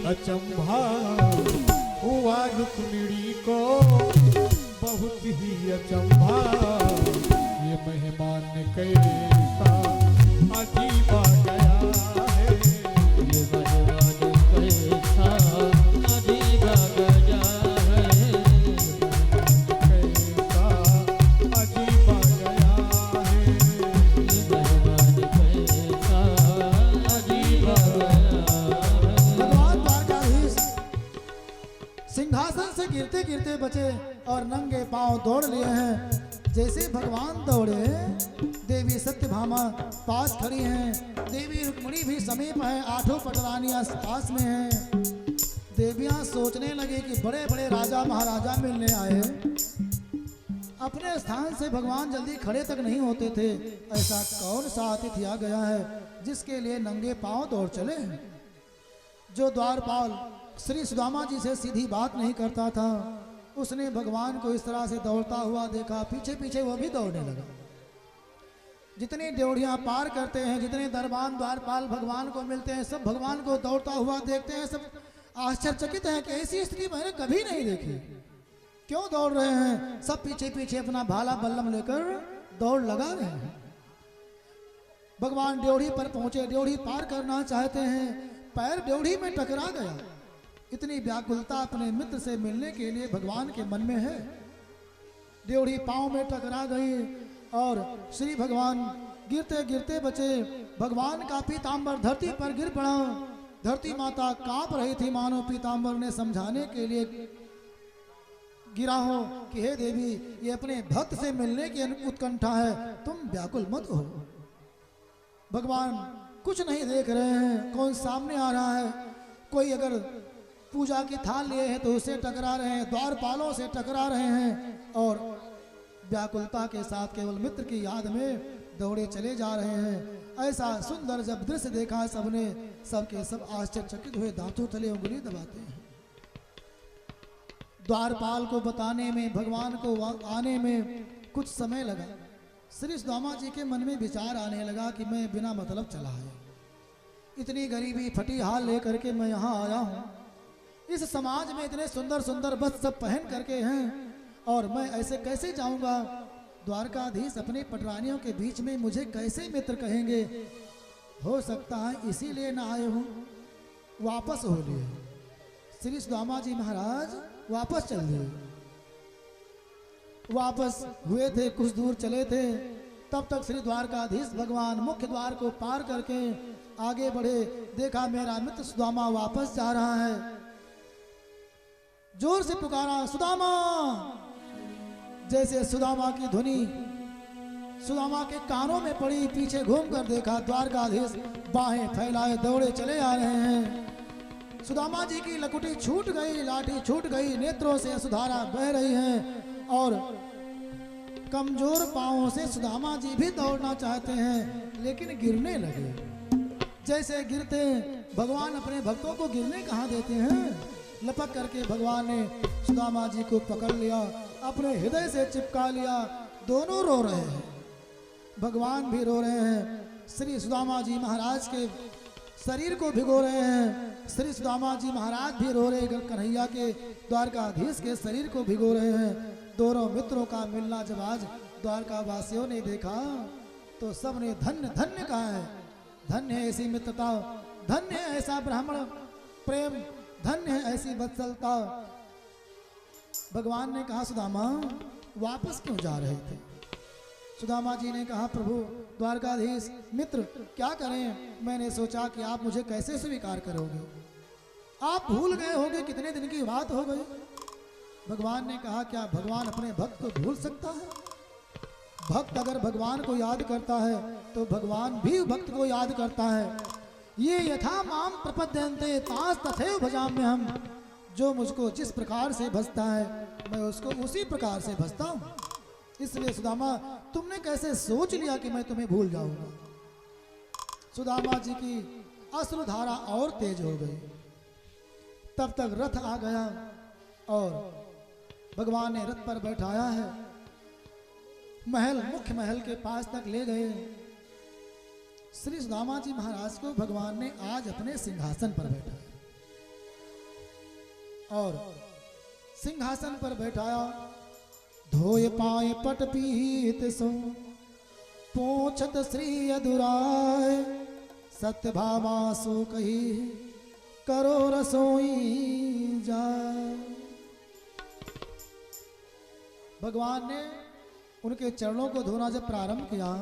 अचंभा हुआ रुक्मिणी को बहुत ही अचंभा। ये मेहमान कैसा अजीब आ गया है, ये मेहमान कैसा अजीब आ गया है, कैसा अजीब आ गया है, ये मेहमान कैसा अजीब आ गया है। भगवान द्वारकाधीश सिंहासन से गिरते गिरते बचे और नंगे पांव दौड़ लिए हैं। जैसे भगवान दौड़े, देवी सत्यभामा पास खड़ी हैं, देवी रुक्मिणी भी समीप है, आठों पटरानियां पास में हैं। देवियां सोचने लगी कि बड़े बड़े राजा महाराजा मिलने आए, अपने स्थान से भगवान जल्दी खड़े तक नहीं होते थे। ऐसा कौन सा अतिथि आ गया है जिसके लिए नंगे पांव दौड़ चले हैं। जो द्वारपाल श्री सुदामा जी से सीधी बात नहीं करता था, उसने भगवान को इस तरह से दौड़ता हुआ देखा, पीछे पीछे वो भी दौड़ने लगा। जितनी ड्योढ़ियां पार करते हैं, जितने दरबान द्वारपाल भगवान को मिलते हैं, सब भगवान को दौड़ता हुआ देखते हैं। सब आश्चर्यचकित हैं कि ऐसी स्थिति मैंने कभी नहीं देखी, क्यों दौड़ रहे हैं। सब पीछे पीछे अपना भाला बल्लम लेकर दौड़ लगा रहे हैं। भगवान ड्योढ़ी पर पहुंचे, ड्योढ़ी पार करना चाहते हैं, पैर ड्योढ़ी में टकरा गया। इतनी व्याकुलता अपने मित्र से मिलने के लिए भगवान के मन में है। ड्योढ़ी पांव में टकरा गई और श्री भगवान गिरते गिरते बचे। भगवान का पीतांबर धरती पर गिर पड़ा। धरती माता कांप रही थी, मानो पीतांबर ने समझाने के लिए गिरा हो कि हे देवी, ये अपने भक्त से मिलने की उत्कंठा है, तुम व्याकुल मत हो। भगवान कुछ नहीं देख रहे हैं, कौन सामने आ रहा है। कोई अगर पूजा की थाल लिए हैं तो उससे टकरा रहे हैं, द्वारपालों से टकरा रहे हैं और व्याकुलता के साथ केवल मित्र की याद में दौड़े चले जा रहे हैं। ऐसा सुंदर जब दृश्य देखा सबने, सबके सब आश्चर्यचकित हुए, दांतों तले उंगली दबाते हैं। द्वारपाल को बताने में, भगवान को आने में कुछ समय लगा। श्री सुदामा जी के मन में विचार आने लगा कि मैं बिना मतलब चला है, इतनी गरीबी फटी हाल लेकर के मैं यहाँ आया हूँ। इस समाज में इतने सुंदर सुंदर वस्त्र सब पहन करके हैं और मैं ऐसे कैसे जाऊंगा। द्वारकाधीश अपने पटरानियों के बीच में मुझे कैसे मित्र कहेंगे। हो सकता है इसीलिए ना आए हूँ, वापस हो लिए। श्री सुदामा जी महाराज वापस चल दिए। वापस हुए थे, कुछ दूर चले थे, तब तक श्री द्वारकाधीश भगवान मुख्य द्वार को पार करके आगे बढ़े। देखा मेरा मित्र सुदामा वापस जा रहा है। जोर से पुकारा, सुदामा। जैसे सुदामा की ध्वनि सुदामा के कानों में पड़ी, पीछे घूमकर देखा, द्वारकाधीश बाहें फैलाए दौड़े चले आ रहे हैं। सुदामा जी की लकुटी छूट गई, लाठी छूट गई, नेत्रों से सुधारा बह रही है और कमजोर पांवों से सुदामा जी भी दौड़ना चाहते हैं, लेकिन गिरने लगे। जैसे गिरते भगवान अपने भक्तों को गिरने कहाँ देते हैं। लपक करके भगवान ने सुदामा जी को पकड़ लिया, अपने हृदय से चिपका लिया। दोनों रो रहे हैं, भगवान भी रो रहे हैं। श्री सुदामा जी महाराज के शरीर को भिगो रहे हैं। श्री सुदामा जी महाराज भी रो रहे, कन्हैया के द्वारकाधीश के शरीर को भिगो रहे हैं। दोनों मित्रों का मिलना जब आज द्वारका वासियों ने देखा तो सबने धन्य धन्य कहा है। धन्य है ऐसी मित्रता, धन्य है ऐसा ब्राह्मण प्रेम, धन्य है ऐसी वत्सलता। भगवान ने कहा, सुदामा वापस क्यों जा रहे थे। सुदामा जी ने कहा, प्रभु द्वारकाधीश मित्र क्या करें, मैंने सोचा कि आप मुझे कैसे स्वीकार करोगे। आप भूल गए होंगे, कितने दिन की बात हो गई। भगवान ने कहा, क्या भगवान अपने भक्त को भूल सकता है। भक्त अगर भगवान को याद करता है तो भगवान भी भक्त को याद करता है। ये यथा माम प्रपद्यन्ते तास तथैव भजाम्यहम्। जो मुझको जिस प्रकार से भजता है मैं उसको उसी प्रकार से भजता हूँ। इसलिए सुदामा तुमने कैसे सोच लिया कि मैं तुम्हें भूल जाऊंगा। सुदामा जी की अश्रुधारा और तेज हो गई। तब तक रथ आ गया और भगवान ने रथ पर बैठाया है। महल, मुख्य महल के पास तक ले गए। श्री सुदामा जी महाराज को भगवान ने आज अपने सिंहासन पर बैठाया। और सिंहासन पर बैठाया। धोय पाए पट पीत सो पोछत श्री अधुराय, सत्य भामा सो कही करो रसोई जाय। भगवान ने उनके चरणों को धोना जब प्रारंभ किया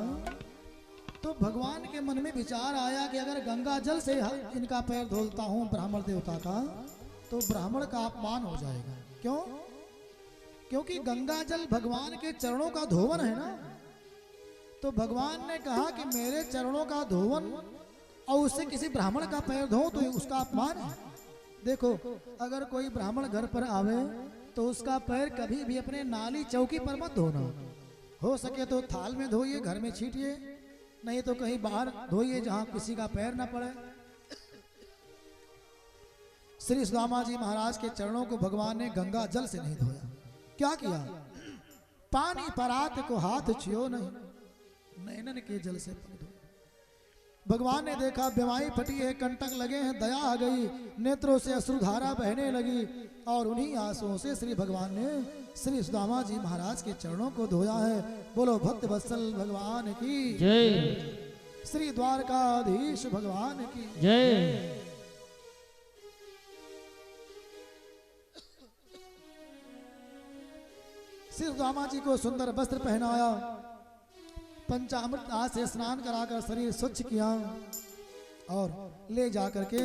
तो भगवान के मन में विचार आया कि अगर गंगा जल से इनका पैर धोता हूं ब्राह्मण देवता का तो ब्राह्मण का अपमान हो जाएगा। क्यों? क्योंकि गंगा जल भगवान के चरणों का धोवन है ना। तो भगवान ने कहा कि मेरे चरणों का धोवन और उससे किसी ब्राह्मण का पैर धो तो उसका अपमान है। देखो, अगर कोई ब्राह्मण घर पर आवे तो उसका पैर कभी भी अपने नाली चौकी पर मत धोना। हो सके तो थाल में धोइए, घर में छीटिए, नहीं तो कहीं बाहर धोइए जहां किसी का पैर न पड़े। श्री सुदामा जी महाराज के चरणों को भगवान ने गंगा जल से नहीं धोया। क्या किया? पानी परात को हाथ छियो नहीं, नैनन के जल से धो। भगवान ने देखा बीमारी फटी है, कंटक लगे हैं, दया आ गई, नेत्रों से अश्रुधारा बहने लगी और उन्हीं आंसुओं से श्री भगवान ने श्री सुदामा जी महाराज के चरणों को धोया है। बोलो भक्त वत्सल भगवान की जय, श्री द्वारकाधीश भगवान की जय। श्री सुदामा जी को सुंदर वस्त्र पहनाया, पंचामृत आज से स्नान कराकर शरीर स्वच्छ किया और ले जाकर के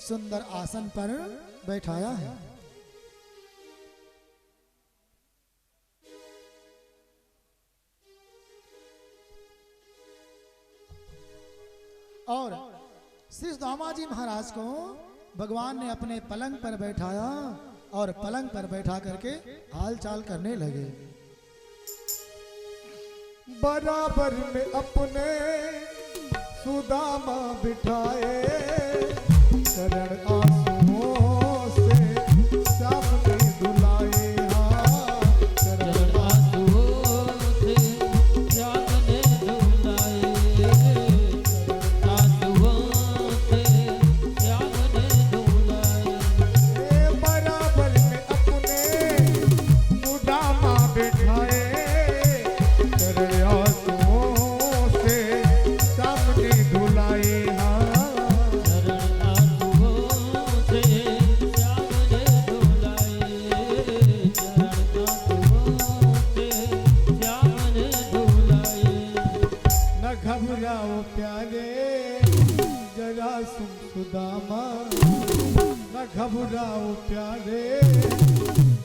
सुंदर आसन पर बैठाया है। और श्री सुदामा जी महाराज को भगवान ने अपने पलंग पर बैठाया और पलंग पर बैठा करके हाल चाल करने लगे। बराबर में अपने सुदामा बिठाए, चरण आंसुओं से सामने धुलाए। हाँ, चरण आंसुओं से सामने धुलाए, आंसुओं से सामने धुलाए। बराबर में अपने सुदामा बिठाए, चरण आंसुओं से सामने धुलाए। हाँ, चरण आंसुओं से सामने धुलाए, चरण आंसुओं से सामने धुलाए। न घबराओ प्यारे जरा सुन सुदामा, न घबराओ प्यारे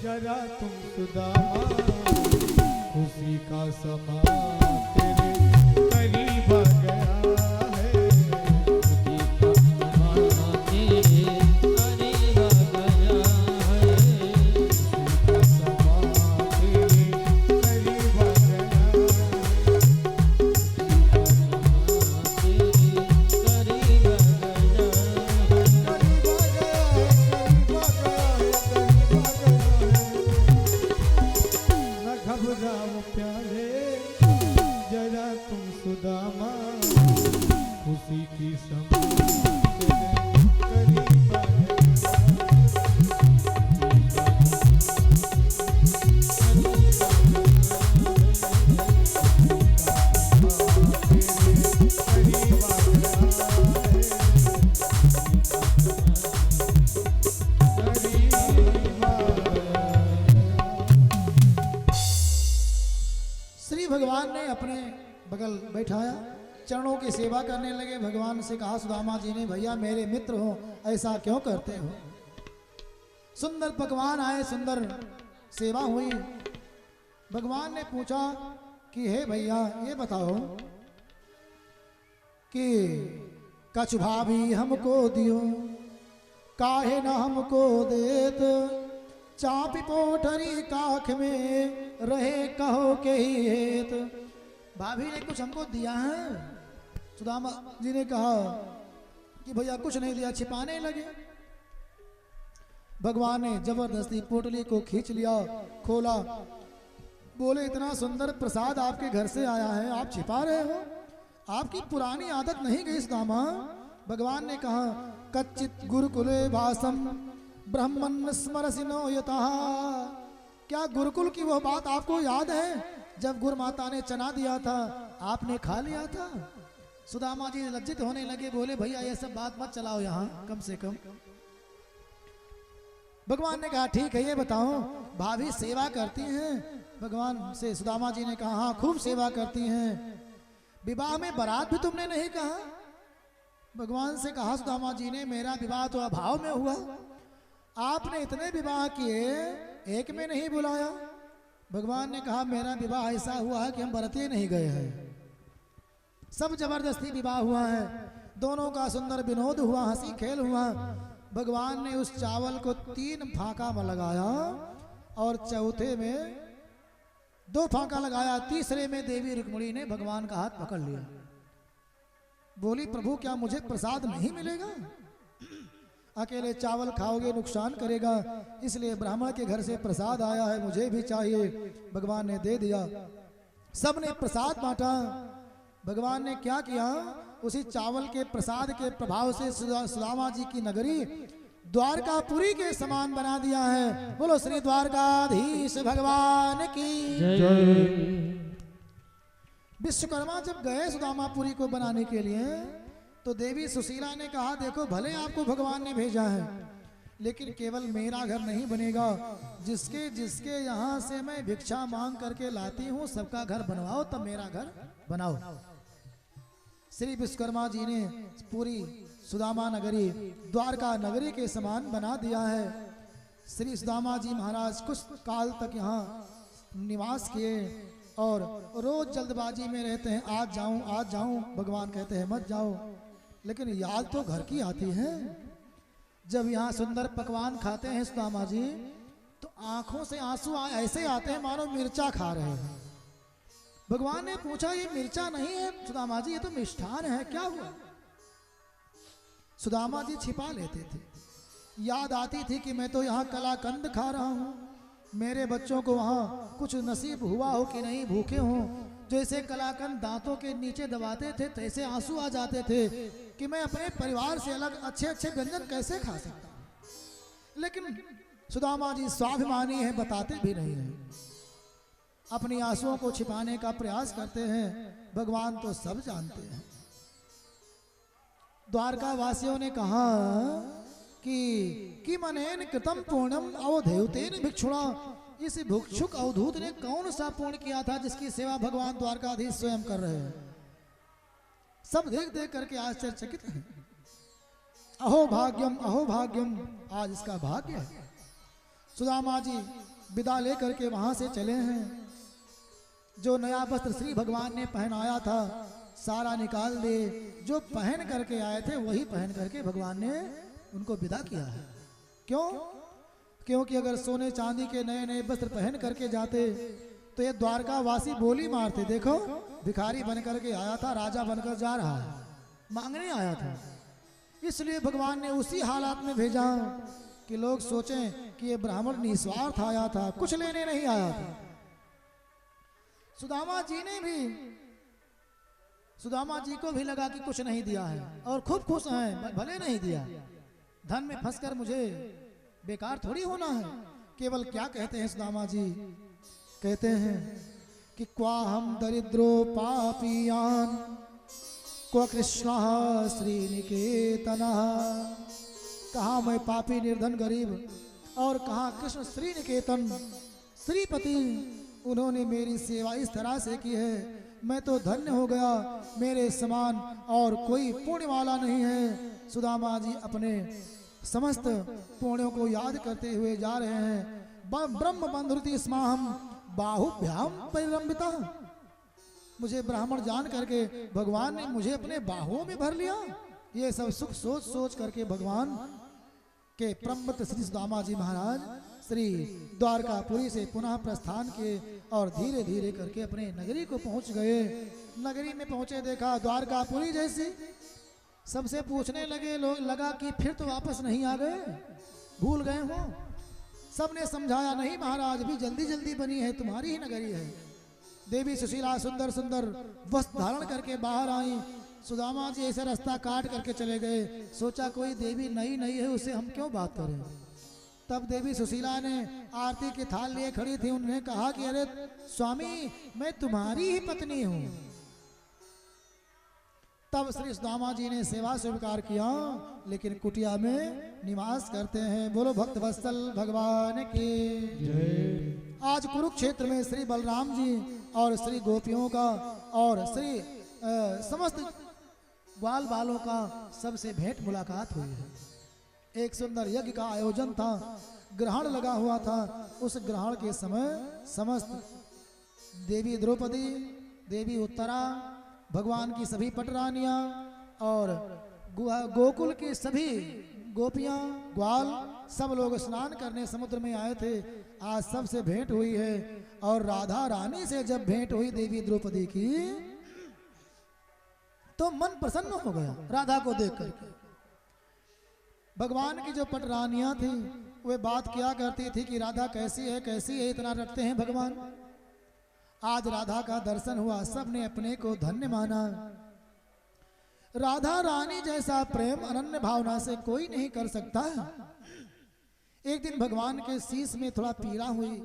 जरा तुम सुदामा, खुशी का समा तेरे करीब आ गया है। खुशी का समा तेरे करीब आ गया है, खुशी का समा तेरे करीब आ गया है। तेरे करीब आ गया है। करीब आ गया है, करीब आ गया है, करीब आ गया है। न घबराओ प्यारे जरा तुम सुदामा, खुशी की समा तेरे करीब आ श्री भगवान ने अपने बगल बैठाया, चरणों की सेवा करने लगे। भगवान से कहा सुदामा जी ने, भैया मेरे मित्र हो, ऐसा क्यों करते हो? सुंदर पकवान आए, सुंदर सेवा हुई। भगवान ने पूछा कि हे भैया ये बताओ कि कछु भाभी हमको दियो, काहे न हमको देत, चापी पोठरी काख में रहे कहो के ही हेत। भाभी ने कुछ हमको दिया है? सुदामा जी ने कहा कि भैया कुछ नहीं दिया, छिपाने लगे। भगवान ने जबरदस्ती पोटली को खींच लिया, खोला, बोले इतना सुंदर प्रसाद आपके घर से आया है, आप छिपा रहे हो? आपकी पुरानी आदत नहीं गई सुदामा? भगवान ने कहा कच्चित गुरुकुले भासम ब्रह्मन् स्मरसि नो यतः। क्या गुरुकुल की वो बात आपको याद है जब गुरु माता ने चना दिया था, आपने खा लिया था? सुदामा जी लज्जित होने लगे, बोले भैया ये सब बात मत चलाओ यहाँ कम से कम। भगवान ने कहा ठीक है, ये बताओ भाभी सेवा करती हैं? भगवान से सुदामा जी ने कहा हाँ खूब सेवा करती हैं। विवाह में बारात भी तुमने नहीं कहा? भगवान से कहा सुदामा जी ने मेरा विवाह तो अभाव में हुआ, आपने इतने विवाह किए एक में नहीं बुलाया। भगवान ने कहा मेरा विवाह ऐसा हुआ है कि हम बरतिए नहीं गए हैं, सब जबरदस्ती विवाह हुआ है, दोनों का सुंदर विनोद हुआ, हंसी खेल हुआ। भगवान ने उस चावल को 3 फांका में लगाया और चौथे में 2 फांका लगाया, तीसरे में देवी रुक्मिणी ने भगवान का हाथ पकड़ लिया। बोली प्रभु क्या मुझे प्रसाद नहीं मिलेगा? अकेले चावल खाओगे नुकसान करेगा, इसलिए ब्राह्मण के घर से प्रसाद आया है, मुझे भी चाहिए। भगवान ने दे दिया, सबने प्रसाद बांटा। भगवान ने क्या किया, उसी चावल के प्रसाद के प्रभाव से सुदामा जी की नगरी द्वारकापुरी के समान बना दिया है। बोलो श्री द्वारकाधीश भगवान की जय। विश्वकर्मा जब गए सुदामापुरी को बनाने के लिए तो देवी सुशीला ने कहा देखो भले आपको भगवान ने भेजा है, लेकिन केवल मेरा घर नहीं बनेगा, जिसके जिसके यहाँ से मैं भिक्षा मांग करके लाती हूँ सबका घर बनवाओ, तब मेरा घर बनाओ। श्री विश्वकर्मा जी ने पूरी सुदामा नगरी द्वारका नगरी के समान बना दिया है। श्री सुदामा जी महाराज कुछ काल तक यहाँ निवास किए और रोज जल्दबाजी में रहते हैं, आज जाऊं। भगवान कहते हैं मत जाओ, लेकिन याद तो घर की आती है। जब यहाँ सुंदर पकवान खाते हैं सुदामा जी तो आंखों से आंसू ऐसे आते हैं मानो मिर्चा खा रहे हैं। भगवान ने पूछा ये मिर्चा नहीं है सुदामा जी, ये तो मिष्ठान है, क्या हुआ? सुदामा जी छिपा लेते थे। याद आती थी कि मैं तो यहाँ कलाकंद खा रहा हूँ, मेरे बच्चों को वहाँ कुछ नसीब हुआ हो कि नहीं, भूखे हों। जैसे कलाकंद दांतों के नीचे दबाते थे तैसे आंसू आ जाते थे कि मैं अपने परिवार से अलग अच्छे अच्छे व्यंजन कैसे खा सकता हूँ। लेकिन सुदामा जी स्वाभिमानी है, बताते भी नहीं हैं, अपनी आंसुओं को छिपाने का प्रयास करते हैं। भगवान तो सब जानते हैं। द्वारका वासियों ने कहा कि मनेन कृतम पूर्णम अवधेवतेन भिक्षुणा, इस भिक्षुक अवधूत ने कौन सा पूर्ण किया था जिसकी सेवा भगवान द्वारकाधीश स्वयं कर रहे हैं। सब देख देख करके आश्चर्यचकित हैं। अहो भाग्यम, आज इसका भाग्य है। सुदामा जी विदा लेकर के वहां से चले हैं। जो नया वस्त्र श्री भगवान ने पहनाया था सारा निकाल दे, जो पहन करके आए थे वही पहन करके भगवान ने उनको विदा किया है। क्यों? क्योंकि अगर सोने चांदी के नए नए वस्त्र पहन करके जाते तो ये द्वारका वासी बोली मारते, देखो भिखारी बन करके आया था, राजा बनकर जा रहा है, मांगने आया था। इसलिए भगवान ने उसी हालात में भेजा कि लोग सोचें कि ये ब्राह्मण निस्वार्थ आया था, कुछ लेने नहीं आया था। सुदामा जी को भी लगा कि कुछ नहीं दिया है और खूब खुश हैं, भले नहीं दिया, धन में फंसकर मुझे बेकार थोड़ी होना है। केवल क्या कहते हैं सुदामा जी, कहते हैं कि क्वा हम दरिद्रो पापियान क्व कृष्ण श्रीनिकेतनः, कहा मैं पापी निर्धन गरीब और कहा कृष्ण श्रीनिकेतन श्रीपति, उन्होंने मेरी सेवा इस तरह से की है, मैं तो धन्य हो गया, मेरे समान और कोई पुण्य वाला नहीं है। सुदामा जी अपने समस्त पुण्यों को याद करते हुए जा रहे हैं। ब्रह्म बंधुति स्माहम बाहुभ्याम परिरंभिता, मुझे ब्राह्मण जान करके भगवान ने मुझे अपने बाहुओं में भर लिया। ये सब सुख सोच सोच करके भगवान के परमवत श्री सुदामा जी महाराज श्री द्वारकापुरी से पुनः प्रस्थान किए और धीरे धीरे करके अपने नगरी को पहुंच गए। नगरी में पहुंचे, देखा द्वारकापुरी जैसी। सबसे पूछने लगे लोग, लगा कि फिर तो वापस नहीं आ गए, भूल गए हो। सबने समझाया नहीं महाराज, भी जल्दी जल्दी बनी है, तुम्हारी ही नगरी है। देवी सुशीला सुंदर सुंदर वस्त्र धारण करके बाहर आई। सुदामा जी ऐसे रास्ता काट करके चले गए। सोचा कोई देवी नई नई है, उससे हम क्यों बात करें, तब देवी सुशीला ने आरती की थाल लिए खड़ी थी। उन्होंने कहा कि अरे स्वामी, मैं तुम्हारी ही पत्नी हूं। तब श्री सुदामा जी ने सेवा स्वीकार किया, लेकिन कुटिया में निवास करते हैं। बोलो भक्त वत्सल भगवान की। आज कुरुक्षेत्र में श्री बलराम जी और श्री गोपियों का और श्री समस्त ग्वाल बालों का सबसे भेंट मुलाकात हुई है। एक सुंदर यज्ञ का आयोजन था, ग्रहण लगा हुआ था। उस ग्रहण के समय समस्त देवी द्रौपदी, देवी उत्तरा, भगवान की सभी पटरानियां और गोकुल की सभी गोपियां, ग्वाल, सब लोग स्नान करने समुद्र में आए थे। आज सबसे भेंट हुई है। और राधा रानी से जब भेंट हुई देवी द्रौपदी की, तो मन प्रसन्न हो गया राधा को देख करके। भगवान की जो पटरानियां थी वे बात किया करती थी कि राधा कैसी है, इतना रटते हैं भगवान। आज राधा का दर्शन हुआ, सबने अपने को धन्य माना। राधा रानी जैसा प्रेम अनन्य भावना से कोई नहीं कर सकता। एक दिन भगवान के शीश में थोड़ा पीड़ा हुई।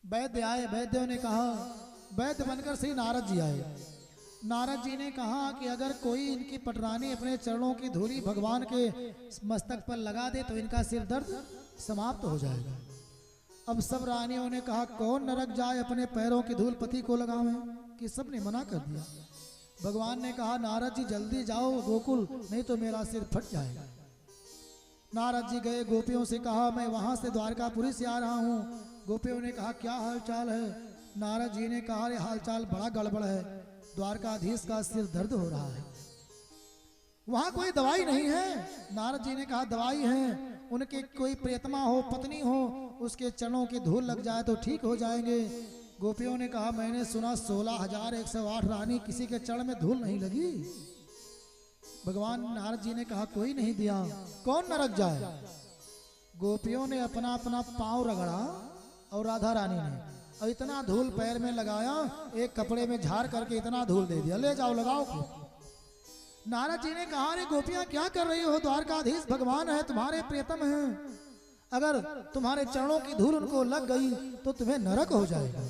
वैद्य आए, वैद्यों ने कहा, वैद्य बनकर श्री नारद जी आए। नारद जी ने कहा कि अगर कोई इनकी पटरानी अपने चरणों की धूली भगवान के मस्तक पर लगा दे तो इनका सिर दर्द समाप्त हो जाएगा। अब सब रानियों ने कहा, कौन नरक जाए अपने पैरों की धूल पति को लगावे, कि सबने मना कर दिया। भगवान ने कहा, नारद जी जल्दी जाओ गोकुल, नहीं तो मेरा सिर फट जाएगा। नारद जी गए, गोपियों से कहा, मैं वहां से द्वारकापुरी से आ रहा हूँ। गोपियों ने कहा, क्या हाल चाल है? नारद जी ने कहा, अरे हाल चाल बड़ा गड़बड़ है, द्वारकाधीश का सिर दर्द हो रहा है, वहां कोई दवाई नहीं है। नारद जी ने कहा, दवाई है, उनके कोई प्रियतमा हो, पत्नी हो, उसके चरणों की धूल लग जाए तो ठीक हो जाएंगे। गोपियों ने कहा, मैंने सुना 16,108 रानी किसी के चरण में धूल नहीं लगी। भगवान नारद जी ने कहा, कोई नहीं दिया, कौन नरक जाए? गोपियों ने अपना अपना पांव रगड़ा और राधा रानी ने और इतना धूल पैर में लगाया, एक कपड़े में झाड़ करके इतना धूल दे दिया, ले जाओ लगाओ। नारद जी ने कहा, अरे गोपियां क्या कर रही हो? द्वारकाधीश भगवान है, तुम्हारे प्रियतम हैं, अगर तुम्हारे चरणों की धूल उनको लग गई तो तुम्हें नरक हो जाएगा।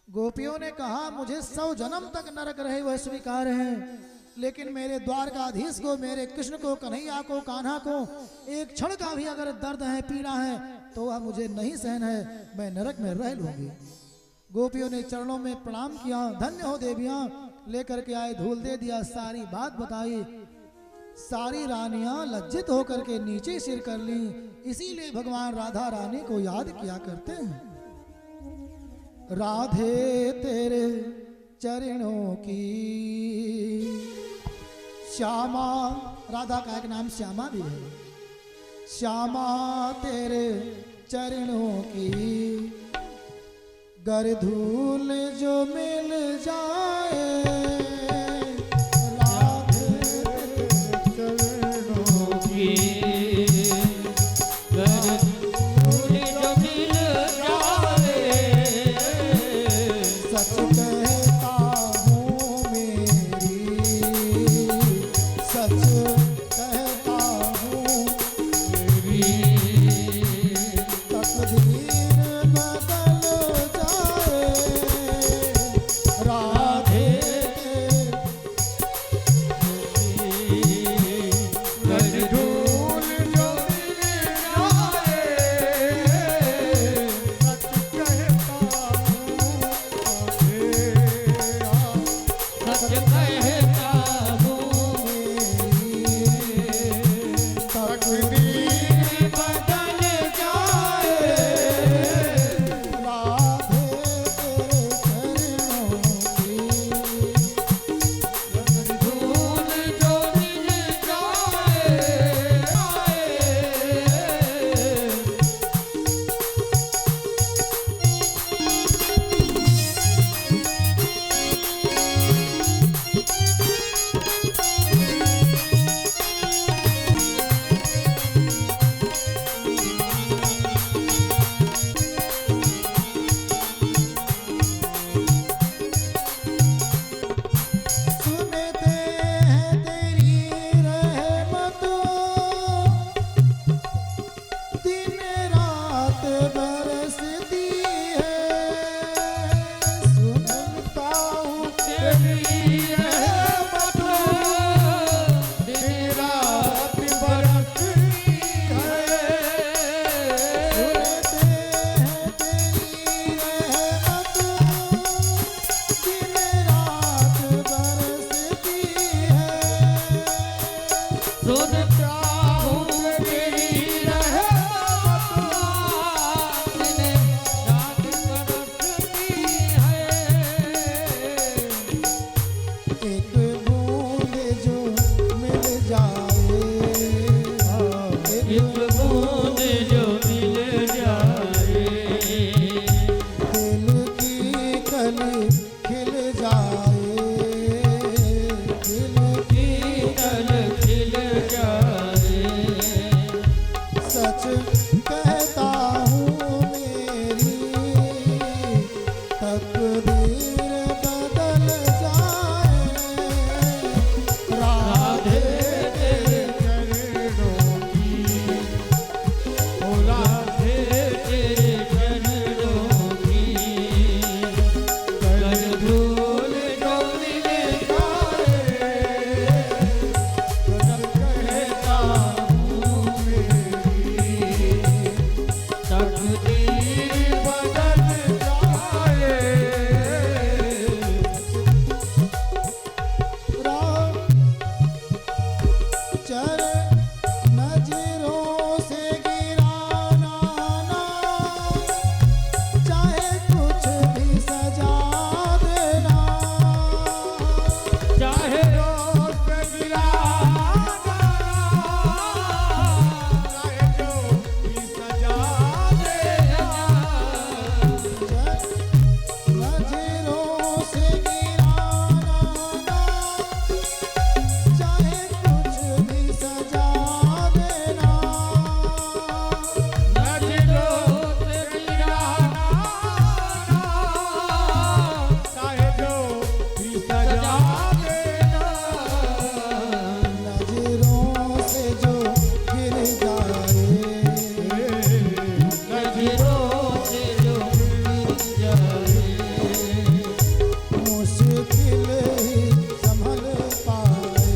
गोपियों ने कहा, मुझे 100 जन्म तक नरक रहे वह स्वीकार है, लेकिन मेरे द्वारकाधीश को, मेरे कृष्ण को, कन्हैया को, कान्हा को एक क्षण का भी अगर दर्द है, पीड़ा है, तो वह मुझे नहीं सहन है, मैं नरक में रह लूंगी। गोपियों ने चरणों में प्रणाम किया, धन्य हो देवियां, लेकर के आए, धूल दे दिया, सारी बात बताई। सारी रानियां लज्जित होकर के नीचे सिर कर ली। इसीलिए भगवान राधा रानी को याद किया करते हैं। राधे तेरे चरणों की श्यामा, राधा का एक नाम श्यामा भी है। श्यामा तेरे चरणों की गर धूल जो मिल जाए, राधे सच कहता हूँ मेरी तकदीर बदल जाए राधे तेरे चरणों की ओ राधे तेरे चरणों की कर धूल जो मिल जाए सच कहता हूँ मेरी तकदीर बदल जाए चर नजरों से गिराना ना चाहे कुछ भी सजा देना चाहे रोज गिराना चाहे जो भी सजा देना नजरों से गिराना ना चाहे कुछ भी सजा देना नजरों से गिराना चाहे जो भी सजा देना नजरों से जो गिर जाए नजरों से जो गिर जाए मुश्किल ही संभल पाए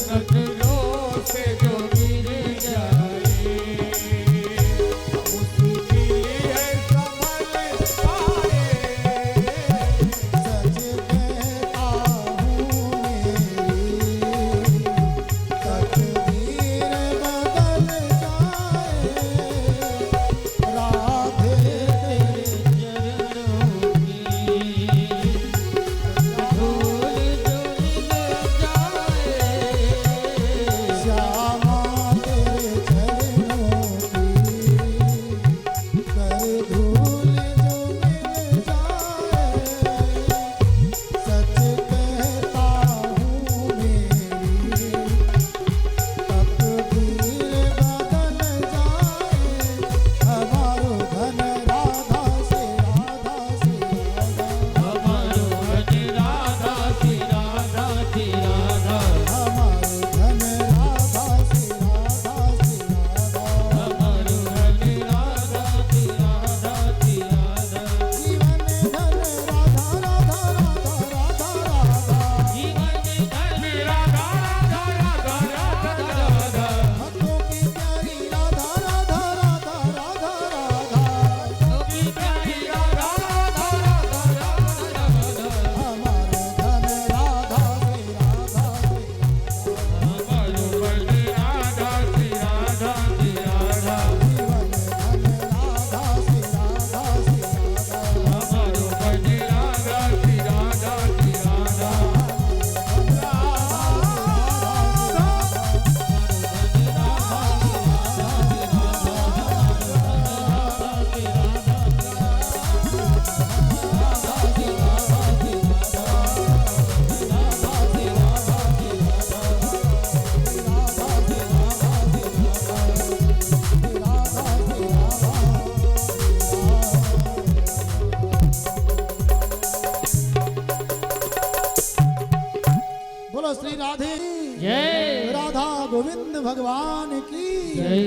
नजरों से जो गिर जाए उसकी है संभल पाए सच कहता हूँ मेरी तकदीर बदल जाए राधे तेरे चरणों की धूल जो मिल जाए श्यामा तेरे चरणों की कर धूल जो मिल जाए सच कहता हूँ मेरी तकदीर बदल जाए हमारो धन राधा से राधा से राधा हमारो मन राधा सी राधा सी राधा हमारो धन राधा से राधा से राधा हमारो मन राधा सी राधा सी राधा जीवन धन राधा राधा राधा राधा राधा जीवन धन राधा राधा राधा राधा राधा भक्तों की प्यारी राधा राधा राधा राधा राधा गोपी प्यारी राधा राधा राधा राधा राधा हमारो धन राधा से राधा से हमारो मन राधा सी राधा सी राधा जीवन धन राधा से राधा से राधा हमारो मन राधा सी राधा सी राधा बोलो श्री राधे जय राधा गोविंद भगवान की जय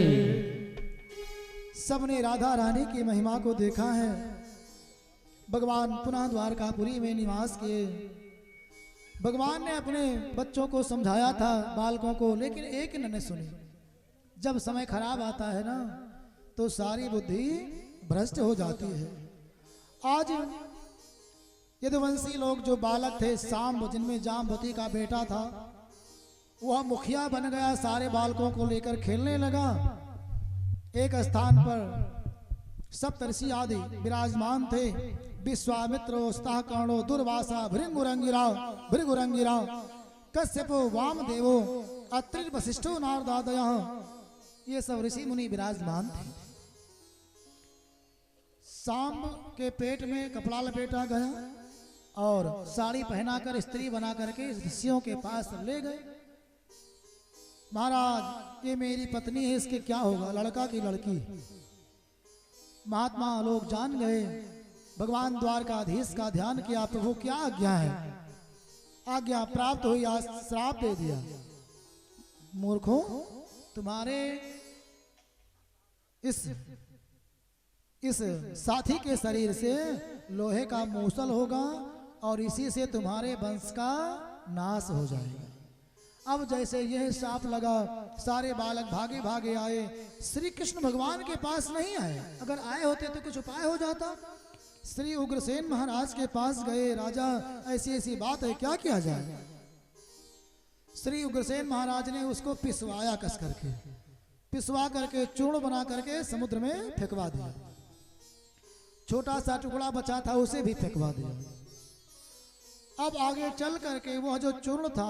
सबने राधा रानी की महिमा को देखा है। भगवान पुनः द्वारकापुरी में निवास किए। भगवान ने अपने बच्चों को समझाया था, बालकों को, लेकिन एक ने सुनी। जब समय खराब आता है ना तो सारी बुद्धि भ्रष्ट हो जाती है। आज यदुवंशी लोग जो बालक थे सांब, जिनमें जाम्बवती का बेटा था, वह मुखिया बन गया, सारे बालकों को लेकर खेलने लगा। एक स्थान पर सप्तर्षि आदि विराजमान थे। विश्वामित्रो, स्ताहकर्णो, दुर्वासा, भृगुरंगिरा, कश्यपो, वामदेवो, अत्रि, वशिष्ठो, नारदादयः, ये सब ऋषि मुनि विराजमान थे। सांब के पेट में कपड़ा लपेटा गया और साड़ी पहनाकर स्त्री बना करके ऋषियों के पास ले गए। महाराज ये मेरी पत्नी है, इसके क्या होगा, लड़का की लड़की। महात्मा लोग जान गए, भगवान द्वारकाधीश का ध्यान किया, प्रभु क्या आज्ञा है। आज्ञा प्राप्त हुई, आज श्राप दे दिया। मूर्खों, तुम्हारे इस साथी के शरीर से लोहे का मूसल होगा और इसी से तुम्हारे वंश का नाश हो जाएगा। अब जैसे यह श्राप लगा, सारे बालक भागे भागे आए, श्री कृष्ण भगवान के पास नहीं आए। अगर आए होते तो कुछ उपाय हो जाता। श्री उग्रसेन महाराज के पास गए, राजा ऐसी ऐसी बात है, क्या किया जाए। श्री उग्रसेन महाराज ने उसको पिसवाया, कस करके पिसवा करके चूर्ण बना करके समुद्र में फेंकवा दिया। छोटा सा टुकड़ा बचा था, उसे भी फेंकवा दिया। अब आगे चल करके वह जो चूर्ण था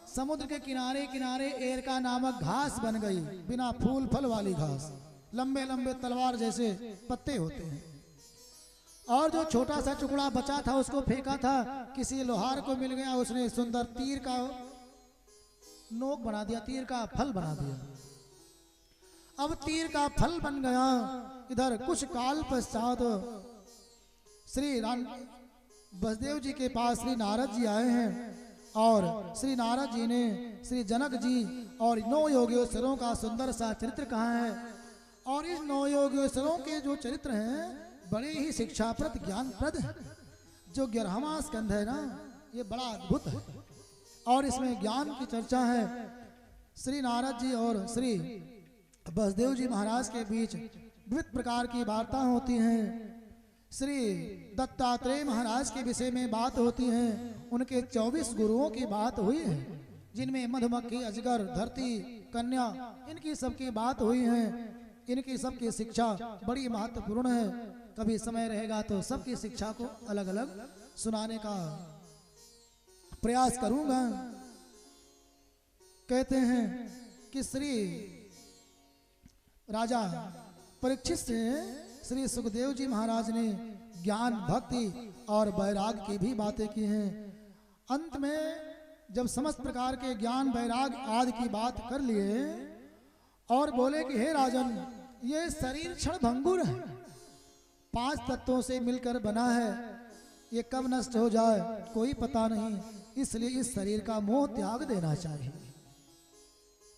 समुद्र के किनारे किनारे एरका नामक घास बन गई, बिना फूल फल वाली घास, लंबे लंबे तलवार जैसे पत्ते होते हैं। और जो छोटा सा टुकड़ा बचा था उसको फेंका था, किसी लोहार को मिल गया, उसने सुंदर तीर का नोक बना दिया, तीर का फल बना दिया। अब तीर का फल बन गया। इधर कुछ काल पश्चात श्री वसुदेव जी के पास श्री नारद जी आए हैं और श्री नारद जी ने श्री जनक जी और 9 योगेश्वरों का सुंदर सा चरित्र कहा है। और इस 9 योगेश्वरों के जो चरित्र हैं बड़े ही शिक्षाप्रद ज्ञानप्रद है। जो 11वां स्कंध है ना, ये बड़ा अद्भुत है और इसमें ज्ञान की चर्चा है। श्री नारद जी और श्री वसुदेव जी महाराज के बीच विविध प्रकार की वार्ता होती हैं। श्री दत्तात्रेय महाराज के विषय में बात होती है। उनके 24 गुरुओं की बात हुई है, जिनमें मधुमक्खी, अजगर, धरती, कन्या, इनकी सबकी बात हुई है। इनकी सबकी शिक्षा बड़ी महत्वपूर्ण है। कभी समय रहेगा तो सबकी शिक्षा को अलग अलग सुनाने का प्रयास करूंगा। कहते हैं कि श्री राजा परीक्षित से श्री सुखदेव जी महाराज ने ज्ञान, भक्ति और वैराग की भी बातें की हैं। अंत में जब समस्त प्रकार के ज्ञान, वैराग आदि की बात कर लिए और बोले कि हे राजन, ये शरीर क्षण भंगुर है, 5 तत्वों से मिलकर बना है, ये कब नष्ट हो जाए कोई पता नहीं, इसलिए इस शरीर का मोह त्याग देना चाहिए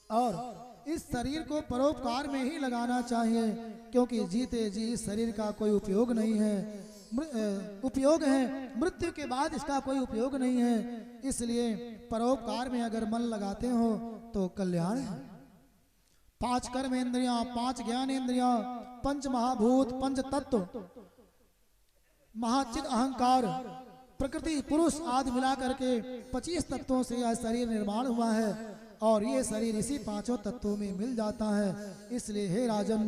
और इस शरीर को परोपकार में ही लगाना चाहिए, क्योंकि जीते जी इस शरीर का कोई उपयोग नहीं है। उपयोग है, मृत्यु के बाद इसका कोई उपयोग नहीं है। इसलिए परोपकार में अगर मन लगाते हो तो कल्याण है। 5 कर्मेंद्रियां, 5 ज्ञानेंद्रियां, 5 महाभूत, 5 तत्व, महाचित, अहंकार, प्रकृति, पुरुष आदि मिला करके 25 तत्वों से यह शरीर निर्माण हुआ है और ये शरीर इसी 5 तत्वों में मिल जाता है। इसलिए हे राजन,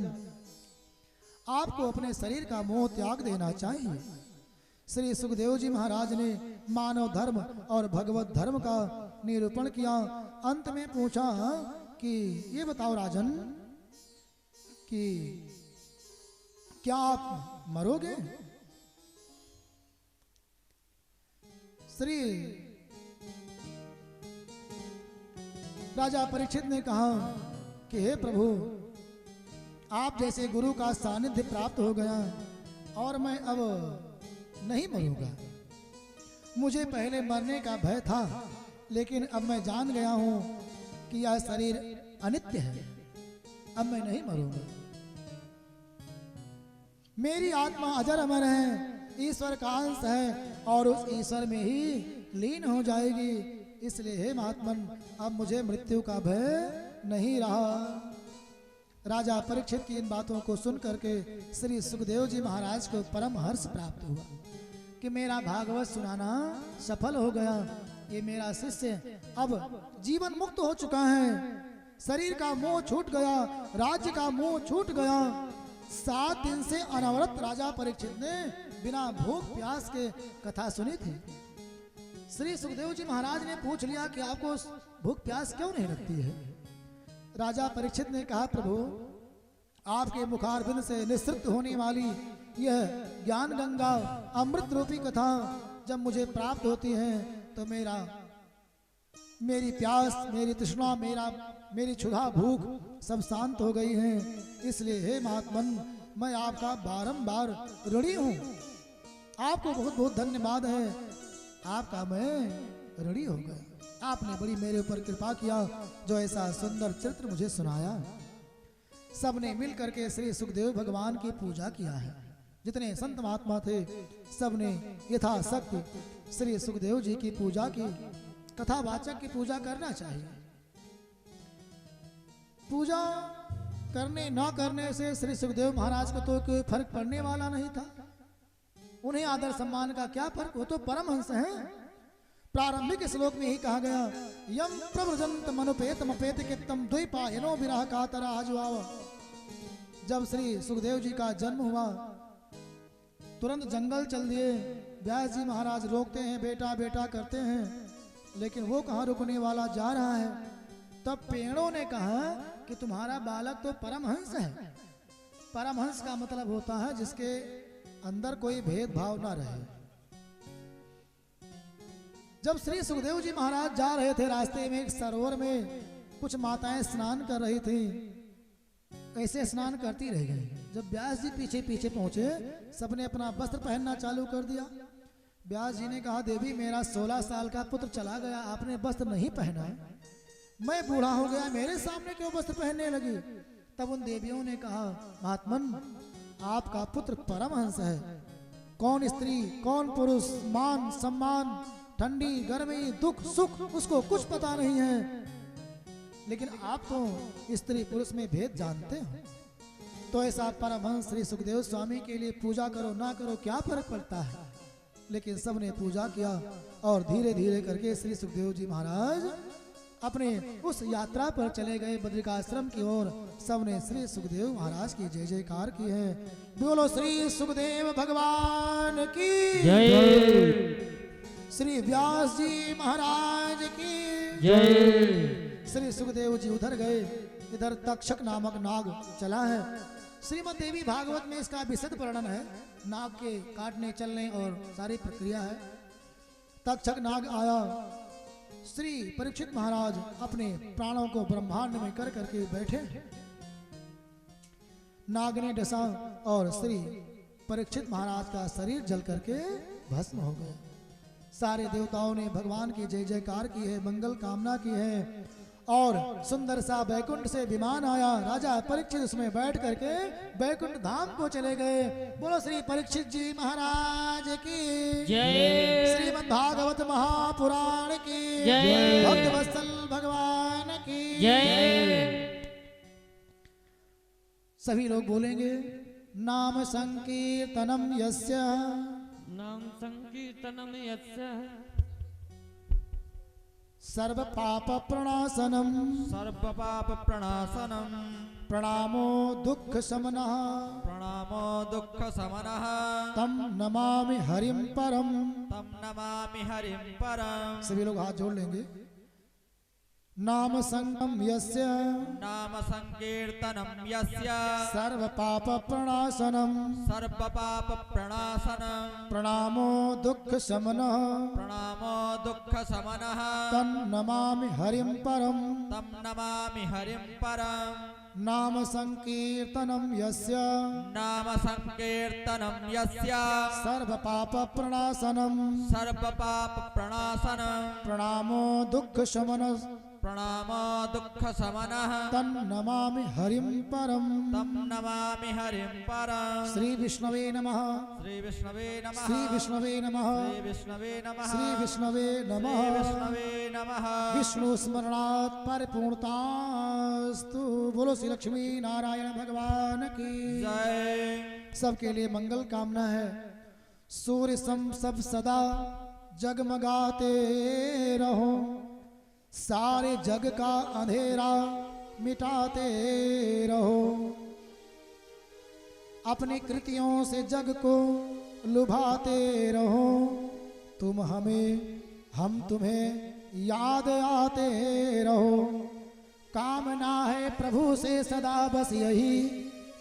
आपको अपने शरीर का मोह त्याग देना चाहिए। श्री सुखदेव जी महाराज ने मानव धर्म और भगवत धर्म का निरूपण किया। अंत में पूछा कि ये बताओ राजन कि क्या आप मरोगे? श्री राजा परीक्षित ने कहा कि हे प्रभु, आप जैसे गुरु का सानिध्य प्राप्त हो गया और मैं अब नहीं मरूंगा। मुझे पहले मरने का भय था, लेकिन अब मैं जान गया हूं कि यह शरीर अनित्य है, अब मैं नहीं मरूंगा। मेरी आत्मा अजर अमर है, ईश्वर का अंश है और उस ईश्वर में ही लीन हो जाएगी। इसलिए हे महात्मन, अब मुझे मृत्यु का भय नहीं रहा। राजा परीक्षित की इन बातों को सुन करके श्री सुखदेव जी महाराज को परम हर्ष प्राप्त हुआ कि मेरा भागवत सुनाना सफल हो गया। ये मेरा शिष्य अब जीवन मुक्त हो चुका है, शरीर का मोह छूट गया, राज्य का मोह छूट गया। 7 दिन से अनवरत राजा परीक्षित ने बिना भूख प्यास के कथा सुनी थी। श्री सुखदेव जी महाराज ने पूछ लिया कि आपको भूख प्यास क्यों नहीं लगती है? राजा परीक्षित ने कहा, प्रभु, आपके मुखारबिंद से निसृत होने वाली यह ज्ञान गंगा अमृत रूपी कथा जब मुझे प्राप्त होती है तो मेरा मेरी प्यास, मेरी तृष्णा, मेरी क्षुधा भूख सब शांत हो गई हैं। इसलिए हे महात्मन, मैं आपका बारंबार ऋणी हूँ। आपको बहुत बहुत धन्यवाद है, आपका मैं ऋणी हो गया। आपने बड़ी मेरे ऊपर कृपा किया, जो ऐसा सुंदर चरित्र मुझे सुनाया। सबने मिल करके श्री सुखदेव भगवान की पूजा किया है। जितने संत महात्मा थे सबने यथाशक्ति श्री सुखदेव जी की पूजा की। कथावाचक की पूजा करना चाहिए। पूजा करने न करने से श्री सुखदेव महाराज को तो कोई फर्क पड़ने वाला नहीं था। उन्हें आदर सम्मान का क्या फर्क, वो तो परमहंस हैं। प्रारंभिक श्लोक में ही कहा गया, यम प्रव्रजंत मनुपेत मपेत कित्तम द्वैपायनो विरह कातरा आजुआव। जब श्री सुखदेव जी का जन्म हुआ तुरंत जंगल चल दिए। व्यास जी महाराज रोकते हैं, बेटा बेटा करते हैं, लेकिन वो कहाँ रुकने वाला जा रहा है। तब पेड़ों ने कहा कि तुम्हारा बालक तो परमहंस है। परमहंस का मतलब होता है जिसके अंदर कोई भेदभाव ना रहे। जब श्री सुखदेव जी महाराज जा रहे थे, रास्ते में एक सरोवर में कुछ माताएं स्नान कर रही थी। ऐसे स्नान करती रह गई। जब व्यास जी पीछे पीछे पहुंचे, सबने अपना वस्त्र पहनना चालू कर दिया। व्यास जी ने कहा, देवी मेरा 16 साल का पुत्र चला गया, आपने वस्त्र नहीं पहना है। मैं बूढ़ा हो गया, मेरे सामने क्यों वस्त्र पहनने लगी। तब उन देवियों ने कहा, महात्मन आपका पुत्र परमहंस है। कौन स्त्री कौन पुरुष, मान सम्मान, ठंडी गर्मी, दुख सुख, उसको कुछ पता नहीं है। लेकिन आप तो स्त्री पुरुष में भेद जानते हो। तो ऐसा परमहंस श्री सुखदेव स्वामी के लिए पूजा करो ना करो क्या फर्क पड़ता है। लेकिन सबने पूजा किया और धीरे धीरे करके श्री सुखदेव जी महाराज अपने उस यात्रा पर चले गए बद्रिकाश्रम की ओर। सबने श्री सुखदेव महाराज की जय जयकार की है। बोलो श्री सुखदेव भगवान की जय। श्री व्यास जी महाराज की जय। श्री सुखदेव जी उधर गए, इधर तक्षक नामक नाग चला है। श्रीमद् देवी भागवत में इसका विशद वर्णन है। नाग के काटने चलने और सारी प्रक्रिया है। तक्षक नाग आया, श्री परीक्षित महाराज अपने प्राणों को ब्रह्मांड में कर करके बैठे। नाग ने डसा और श्री परीक्षित महाराज का शरीर जल करके भस्म हो गया। सारे देवताओं ने भगवान की जय जयकार की है, मंगल कामना की है। और सुंदर सा बैकुंठ से विमान आया। राजा परीक्षित उसमें बैठ करके बैकुंठ धाम को चले गए। बोलो श्री परीक्षित जी महाराज की जय। श्रीमद् भागवत महापुराण की जय। भक्त वत्सल भगवान की जय। सभी लोग बोलेंगे, नाम संकीर्तनम यस्य नाम संकीर्तनम यस्य सर्व पाप प्रणाशनम सर्व पाप प्रणाशनम प्रणामो दुख शमनः प्रणामो दुख समनः तम नमामि हरिम परम। तम नमामि हरिं परम। सभी लोग हाथ जोड़ लेंगे। नाम संगम यस्य नाम संकीर्तनम यस्य सर्व पाप प्रणाशनम सर्व पाप प्रणाशनम प्रणामो दुख शमनः प्रणामो दुख समनः तम नमामि हरिम परम। तम नमामि हरिं परम। नाम संकीर्तनम यस्य नाम संकीर्तनम यस्य सर्व पाप प्रणाशनम सर्व पाप प्रणाशनम प्रणामो दुख शमनः प्रणामो दुख समनः तम नमामि हरिम परम। तम नमामि हरिं परम। श्री विष्णवे नमः। श्री विष्णवे नमः। श्री विष्णवे नमः। श्री विष्णवे नमः। श्री विष्णवे नमः। श्री विष्णवे नमः। विष्णु स्मरणात् परिपूर्णतास्तु। बोलो श्री लक्ष्मी नारायण भगवान की जय। सबके लिए मंगल कामना है। सूर्य सम सब सदा जगमगाते रहो, सारे जग का अंधेरा मिटाते रहो। अपनी कृतियों से जग को लुभाते रहो। तुम हमें हम तुम्हें याद आते रहो। कामना है प्रभु से सदा बस यही,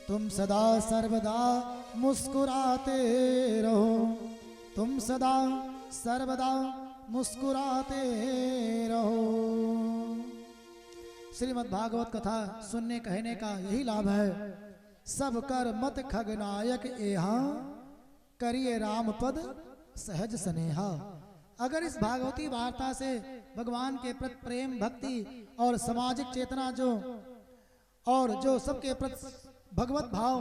तुम सदा सर्वदा मुस्कुराते रहो। तुम सदा सर्वदा मुस्कुराते रहो। श्रीमद् भागवत कथा सुनने कहने का यही लाभ है। सब कर मत खगनायक एहा, करिए राम पद सहज स्नेहा। अगर इस भागवती वार्ता से भगवान के प्रति प्रेम भक्ति और सामाजिक चेतना जो सबके प्रति भगवत भाव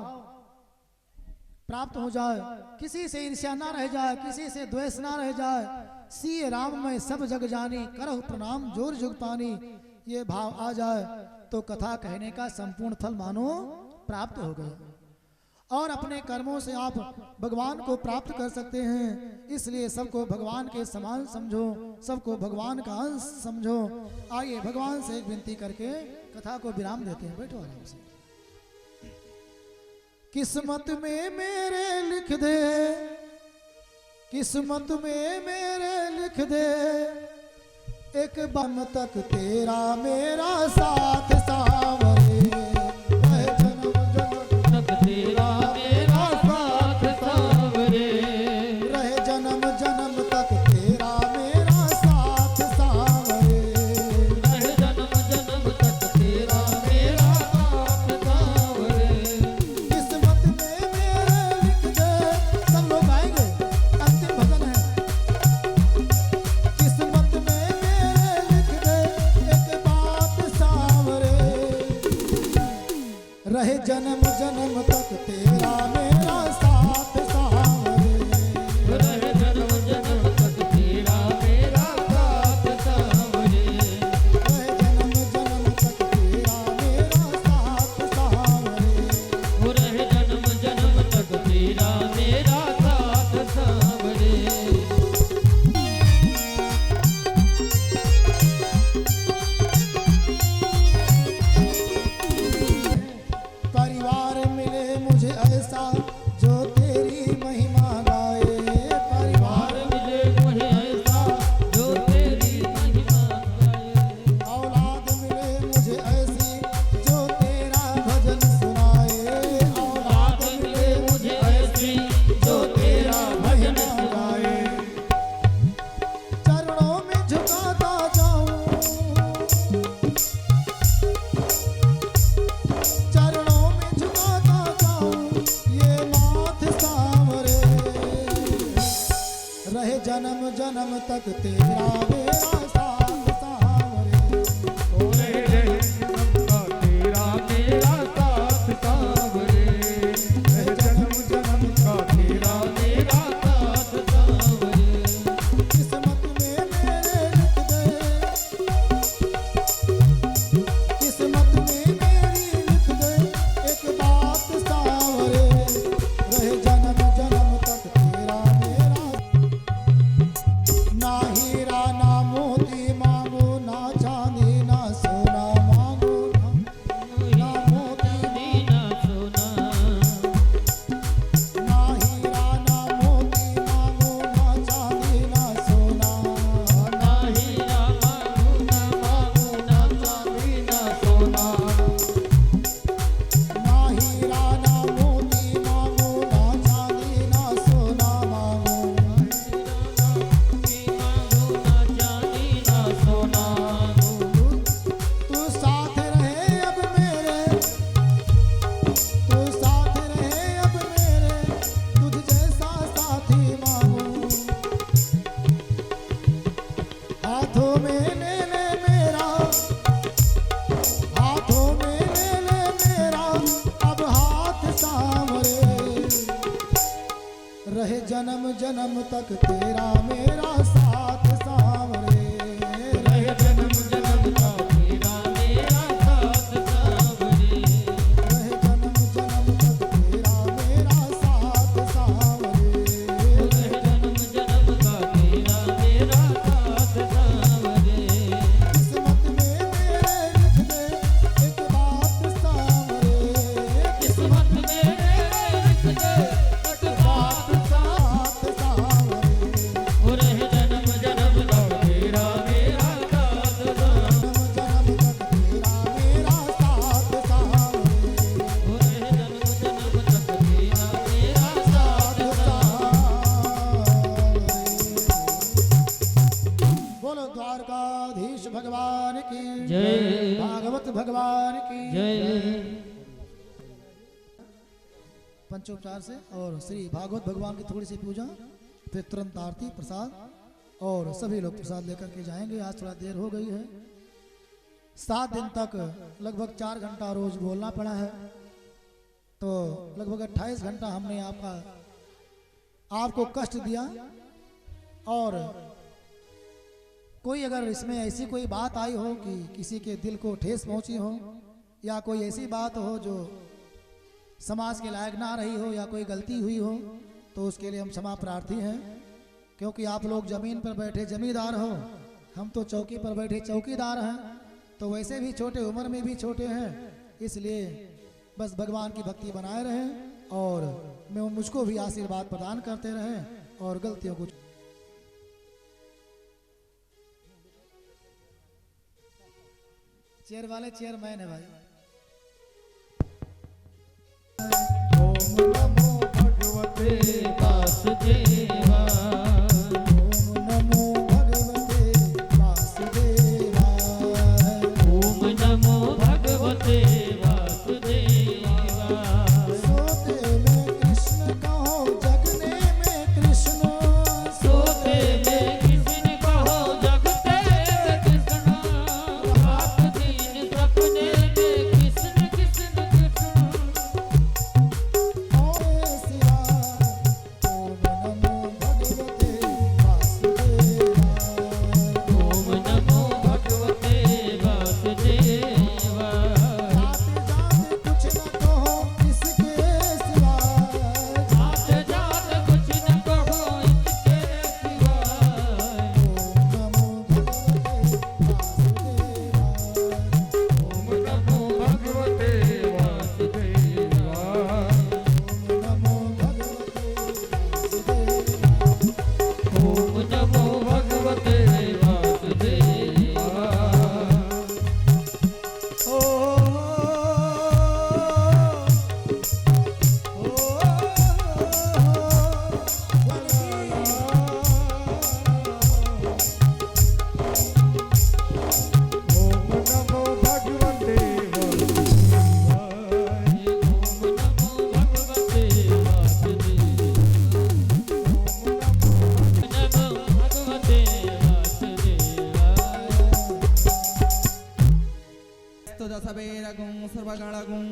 प्राप्त हो जाए, किसी से ईर्ष्या ना रह जाए, किसी से द्वेष ना रह जाए, सी राम में सब जग जानी, करहु प्रणाम जोर जुगतानी, ये भाव आ जाए तो कथा कहने का संपूर्ण फल मानो प्राप्त हो गया। और अपने कर्मों से आप भगवान को प्राप्त कर सकते हैं। इसलिए सबको भगवान के समान समझो, सबको भगवान का अंश समझो। आइए भगवान से एक विनती करके कथा को विराम देते हैं। बैठो आराम से। किस्मत में मेरे लिख दे, किस्मत में मेरे लिख दे, एक बम तक तेरा मेरा साथ सावरे, रहे जन्म जन्म तक तेरा मेरा साथ सावरे, रहे जन्म जन्म तक तेरा मेरा साथ सावरे, रहे जन्म जन्म तक तेरा मेरा साथ सावरे। किस्मत में मेरे लिख दे। सब लोग गाएंगे, अंतिम भजन है। किस्मत में मेरे लिख दे, एक बात सावरे, रहे जन्म जन्म तक तेरा मेरा साथ सावरे, रहे जन्म जन्म तक तेरा मेरा साथ सावरे, रहे जन्म जन्म तक तेरा मेरा साथ सावरे। रहे जन्म जन्म तक तेरा मेरा साथ सावरे। परिवार मिले मुझे ऐसा जो तेरी महिमा गाए, परिवार मिले मुझे ऐसा जो तेरी महिमा गाए, औलाद मिले मुझे ऐसी जो तेरा भजन सुनाए, औलाद मिले मुझे ऐसी जो तेरा भजन गाए। चरणों में झुकाता जाऊं, चरणों में झुकाता जाऊं, ये माथ सांवरे, रहे जन्म जन्म तक तेरा मेरा साथ सांवरे, रहे जन्म का तेरा मेरा साथ सावरे, रहे जन्म जन्म का तेरा मेरा साथ सावरे। किस्मत में मेरे लिख दे, किस्मत में मेरी लिख दे, एक बात सांवरे, रहे जन्म जन्म तक तेरा मेरा। ना हीरा ना मोती मांगो, ना चांदी ना सोना मांगो, ना मोती दीना सोना, ना हीरा ना मोती मांगो, ना चांदी ना सोना, ना हीरा मांगू ना चांदी ना सोना, ना हीरा ना मोती मांगो, ना चांदी ना सोना मांगो। ना चांदी ना सोना। तू साथ रहे अब मेरे, तू साथ रहे अब मेरे, तुझ जैसा साथी मांगो। हाथों में ले ले मेरा, हाथों में ले ले मेरा, अब हाथ सांवरे, रहे जन्म जन्म तक तेरा मेरा साथ सांवरे, रहे जन्म जन्म का तेरा मेरा साथ सावरे, रहे जन्म जन्म तक तेरा मेरा साथ सांवरे। रहे जन्म जन्म का तेरा मेरा साथ सावरे। किस्मत में मेरे लिख दे, एक बात सांवरे, किस्मत में लिख दे एक बात साथ सांवरे, रहे जन्म पंचोपचार से और श्री भागवत भगवान की थोड़ी सी पूजा, फिर तुरंत आरती प्रसाद और सभी लोग प्रसाद लेकर के जाएंगे। आज थोड़ा देर हो गई है। 7 दिन तक लगभग 4 घंटा रोज बोलना पड़ा है, तो लगभग 28 घंटा हमने आपको कष्ट दिया। और कोई अगर इसमें ऐसी कोई बात आई हो कि किसी के दिल को ठेस पहुंची हो, या कोई ऐसी बात हो जो समाज के लायक ना रही हो, या कोई गलती हुई हो, तो उसके लिए हम क्षमा प्रार्थी हैं। क्योंकि आप लोग जमीन पर बैठे जमींदार हो, हम तो चौकी पर बैठे चौकीदार हैं, तो वैसे भी छोटे उम्र में भी छोटे हैं। इसलिए बस भगवान की भक्ति बनाए रहें और मैं मुझको भी आशीर्वाद प्रदान करते रहें और गलतियों को। चेयर वाले चेयरमैन है भाई। ओम नमो भगवते वासुदेवा ओम नमो भगवते वासुदेवाय। ओम नमो भगवते वासुदेवा सोते में कृष्ण कहो जगने में कृष्ण। सोते में कृष्ण कहो जगते में कृष्ण रात दिन सपने में कृष्ण कृष्ण कृष्ण। ओम शिवा ओम नमो भगवते वासुदेवाय। ओम नमो भगवते वासुदेवा जात जात कुछ न कहो इसके सिवाय। जात जात कुछ न कहो इसके सिवाय। ओम नमो भगवते वासुदेवाय। ओम नमो भगवते वासुदेवा ओम नमो भगवते वासुदेवाय। ओम नमो भगवते वासुदेवा। ओम नमो भगवते वासुदेवाय। ओम नमो भगवते वासुदेवा। नमो भगवते वासुदेवा। स्तुतसवेरगुं सर्वगणगुं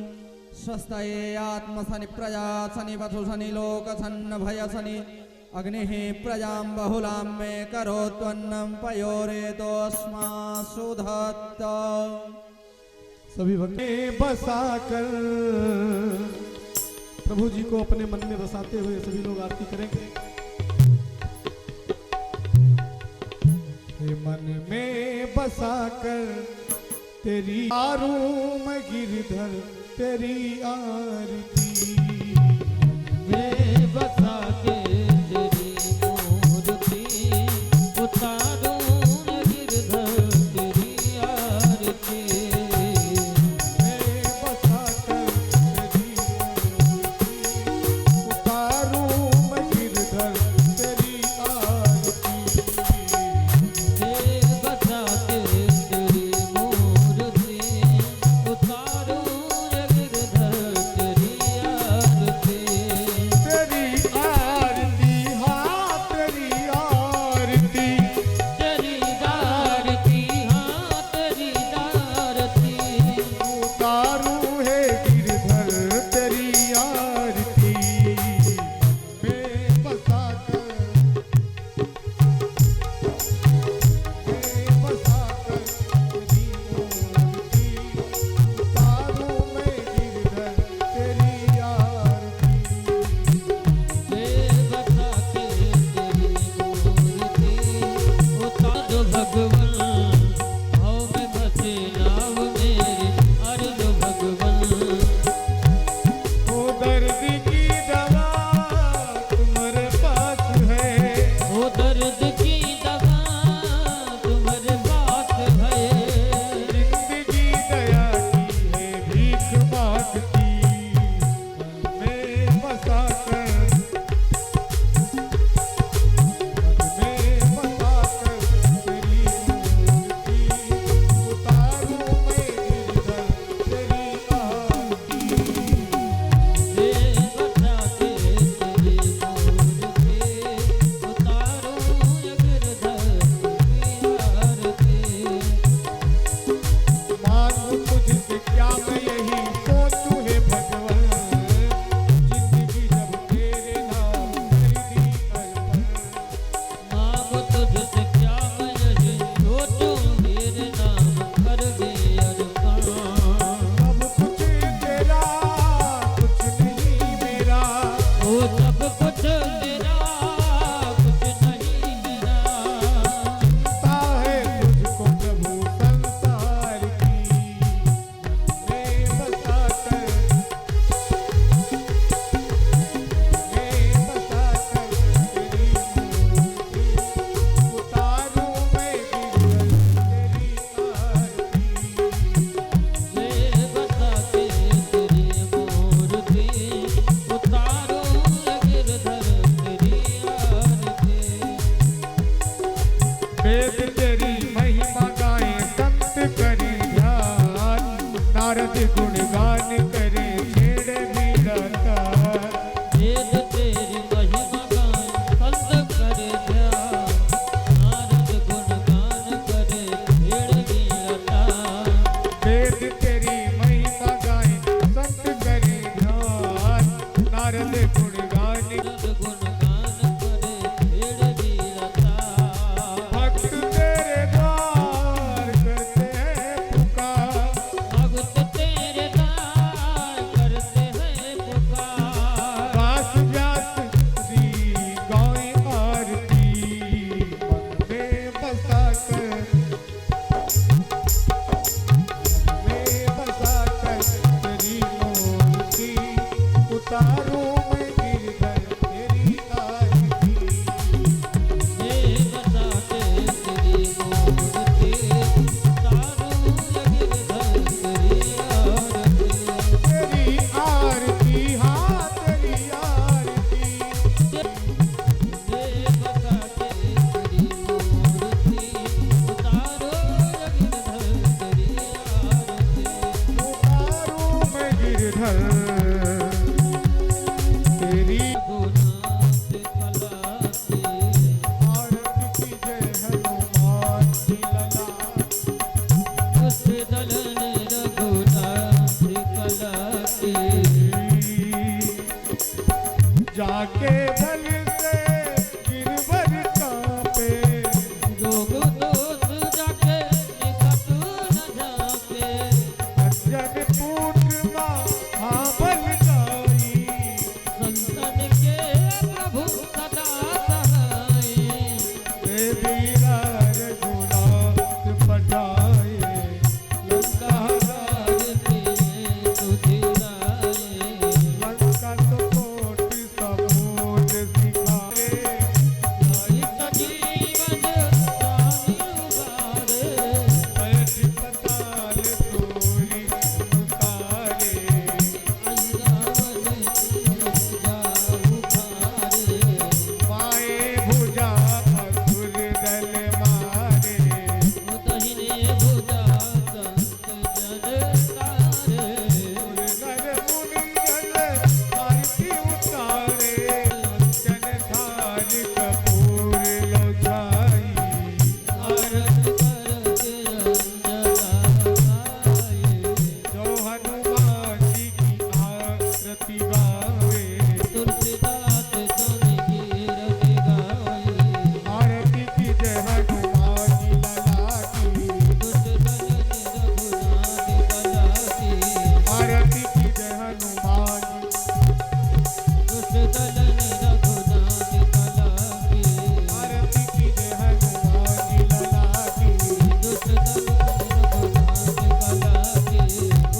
स्वस्तये आत्मसनि प्रजा सनि वधुसनि लोकसन्न भयसनि अग्निः प्रजां बहुलां मे करोत्वन्नं पयोरेतोऽस्मासु धत्त। सभी भक्त में बसा कर प्रभु जी को अपने मन में बसाते हुए सभी लोग आरती करेंगे। हे मन में बसा कर तेरी आरूम गिरधर तेरी आरती। मैं बसा के तेरी मूर्ति उतारूं गिरधर तेरी आरती। मैं बसा कर तेरी आरती उतारूं मैं गिरधर तेरी आरती। मैं बसा के तेरी मूर्ति उतारूं गिरधर तेरी आरती। उतारू मैं गिरधर तेरी आरती। ये बता के तेरी मूर्ति उतारूं गिरधर तेरी आरती। तेरी आरती हाँ तेरी आरती। ये बता के तेरी मूर्ति उतारूं गिरधर तेरी आरती। उतारू मैं गिरधर तेरी रघुनाथ कला की आरती की जय हनुमान जी लला। दुष्ट दलन रघुनाथ कला की जाके बल से गिरवर कांपे। रोग दोष जाके निकट न जाके। अंजन पुत्र महाबल गाई। संतन के प्रभु सदा सहाय। हे वीरा रघुनाथ पठाए। लंका आरती तुझिराए। लंका तो कोटि समुद्र सिखाए। भाई सजीवन प्राणी उबारे। बैठ पताल तोरी उतारे। अंगावन पूजा उभारे। पाए भुजा असुर दल मारे। दहिने भुजा संत जन तारे। नर मुनि जन आरती उतारे। जन थाल कपूर लौटाई। आरत करके अंजलाए। जो हनुमान जी की आरती गावे। तुलसीदास जन कीरत गाए। आरती की जय हनुमान जी लला की। दुष्ट दलन रघुनाथ कला की। आरती की जय हनुमान जी। दुष्ट दलन रघुनाथ कला की। आरती की जय हनुमान जी लला की। दुष्ट दलन रघुनाथ कला की।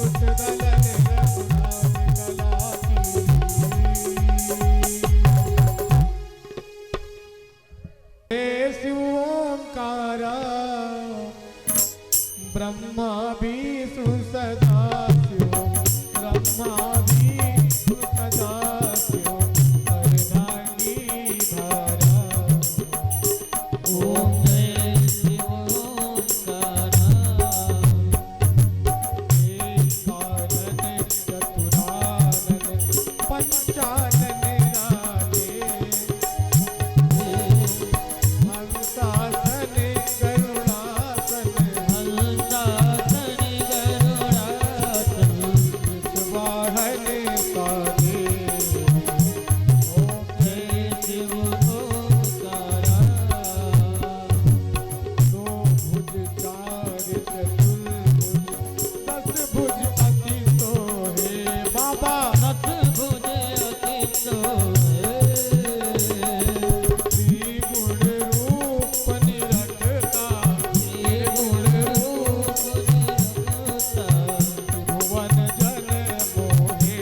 उस दलन रघुनाथ कला की। हे शिव ओंकारा ब्रह्मा विष्णु सदा शिव। ब्रह्मा विष्णु सदा शिव। अर्धांगी धारा। ओम जय शिव ओंकारा। एकानन चतुरानन पंचानन राजे। हंसासन करुणासन हंसासन गरुड़ासन। वाहन साजे। ओम जय शिव ओंकारा। दो भुज चार चतुर्भुज दस भुज अति सोहे। बाबा दस भुज अति सोहे। त्रिगुण रूप निरखता। त्रिगुण रूप निरखता। भुवन जन मोहे।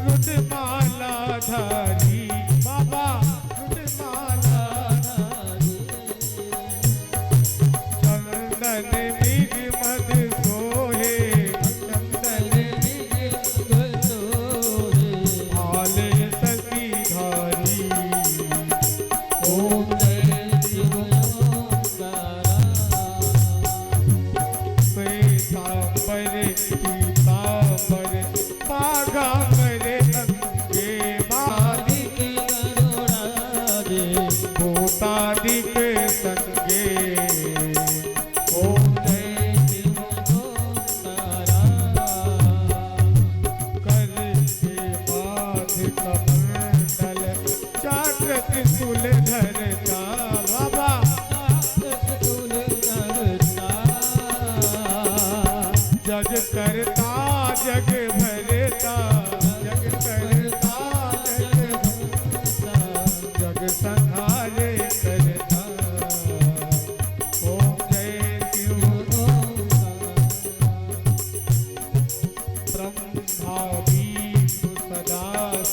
रुद्रमाला धारी। बाबा रुद्रमाला चंदन निज मद सोहे। चंदन आले सती धारी। ओम जय शिव ओंकारा। श्वेतांबर पीतांबर पागांबर अंगे। आदिक गरुड़ाजे। भूतादिक संगे। ओम जय शिव ओंकारा। कर के माथ कमंडल चाक्र त्रिशूल धरता। बाबा तुल करता। जग करता जग भरता।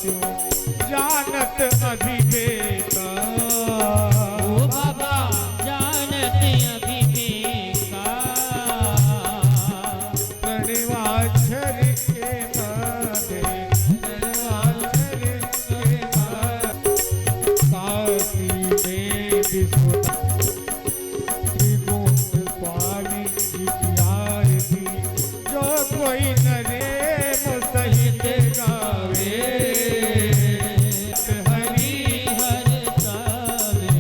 क्यों जानत अभिवेका ओ बाबा जानते अभिवेका प्रणवाक्षर के नादे प्रणवाक्षर के नादे काशी में विश्वनाथ त्रिगुण स्वामी की आरती जो कोई नरे मुसहित गावे हरि हर सावे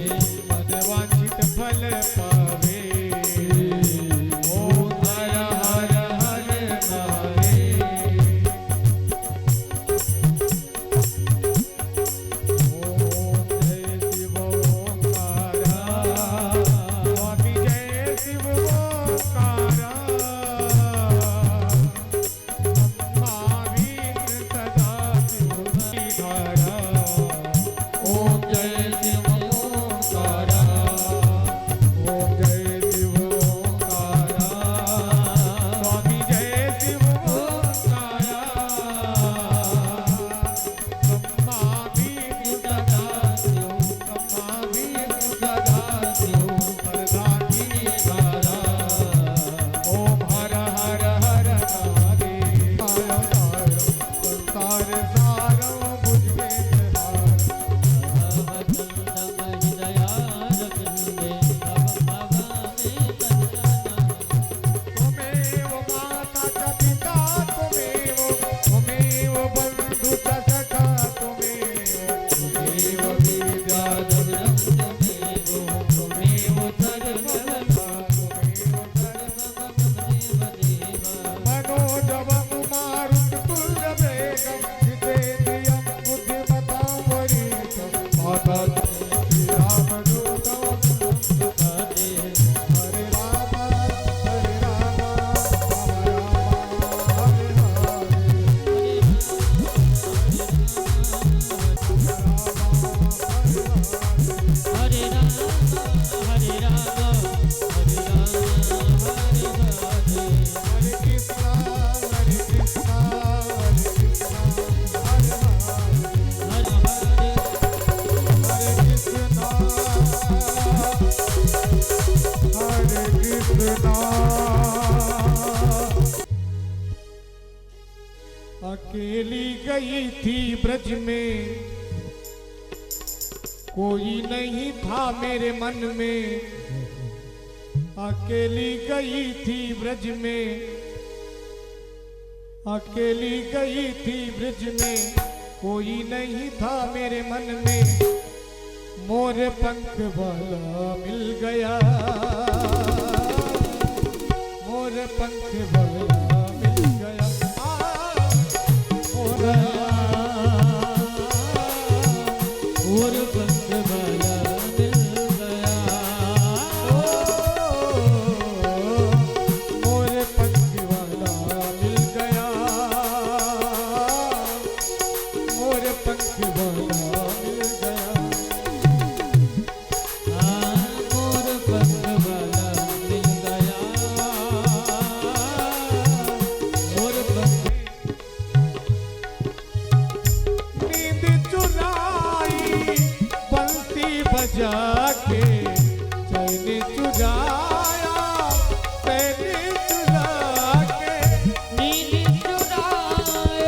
मनवांछित फल पावे ओम हर हर हर महादेव ओम जय शिव ओंकारा स्वामी जय शिव ओंकारा महावीर सदा शिव धारा ओम जय शिव ओंकारा ओम जय शिव ओंकारा स्वामी जय शिव ओंकारा महावीर सदा शिव महावीर सदा शिव वरदानी धारा ओम हर हर हर महादेव संसार सारो बुझे हार त्वमेव माता च पिता त्वमेव बन्धु च सखा त्वमेव विद्याधरं त्वमेव मनोजवं मारुततुल्यवेगं जितेन्द्रियं बुद्धिमतां वरिष्ठं माता श्रीरामदूतं हरे राम हरे राम हरे हरे राम हरे राम हरे राम हरे राधे हरे कृष्णा हरे कृष्णा हरे कृष्णा हरे हरे हरे कृष्णा हरे कृष्णा अकेली गई थी ब्रज में कोई नहीं था मेरे मन में अकेली गई थी ब्रज में अकेली गई थी ब्रज में कोई नहीं था मेरे मन में मोर पंख वाला मिल गया मोर पंख वाला मिल गया मोर और पंख वाला मिल गया मोर पंख वाला मिल गया मोर पंख वाला मिल गया मोर पंख वाला मिल गया मोर पंख नींद चुराई बंसी बजा के चैन चुराया चैन चुरा के नींद चुराए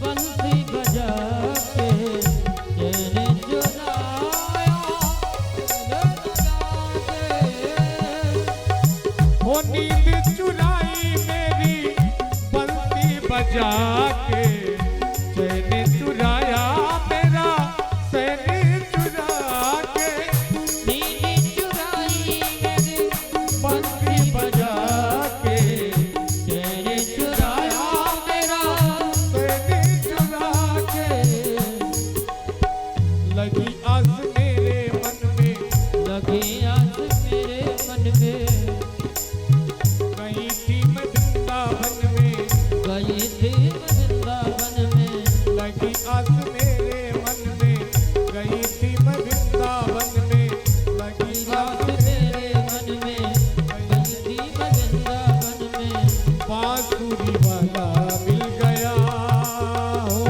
बंसी बजा के चैन चुराया हो नींद चुराई मेरी बंसी बजा के चैन चुराया मेरा चैन चुरा के नींद चुराई मेरी बंसी बजा के चैन चुराया मेरा चैन चुरा के लगी आस मेरे मन में लगी आस मेरे मन में गई थी मैं वृंदावन में गई थी वृंदावन में लगी आस मेरे मन में गई थी मैं वृंदावन में लगी आस आस मेरे मन में गई थी वृंदावन में बांसुरी वाला मिल गया हो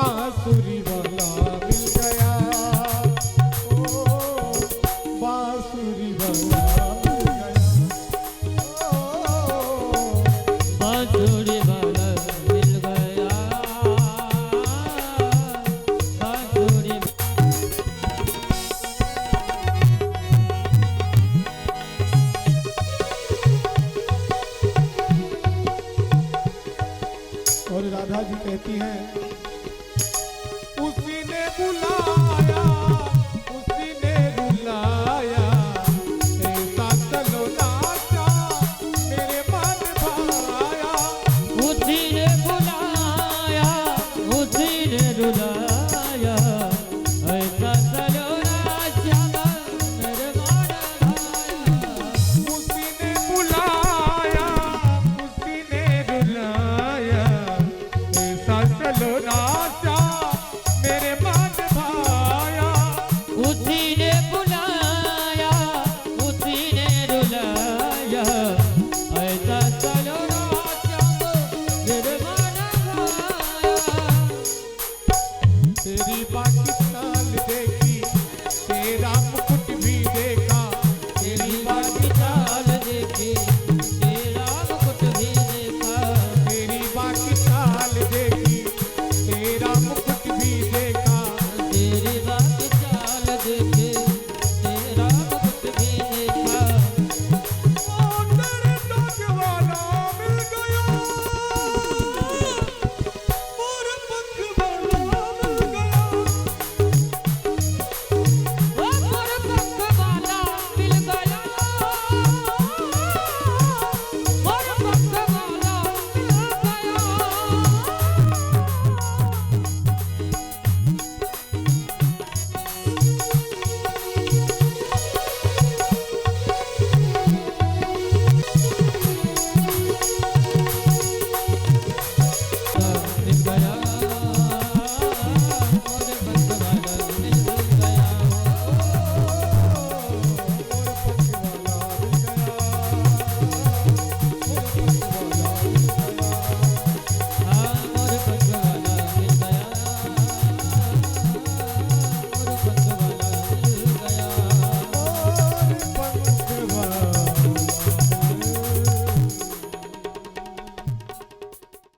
बांसुरी बा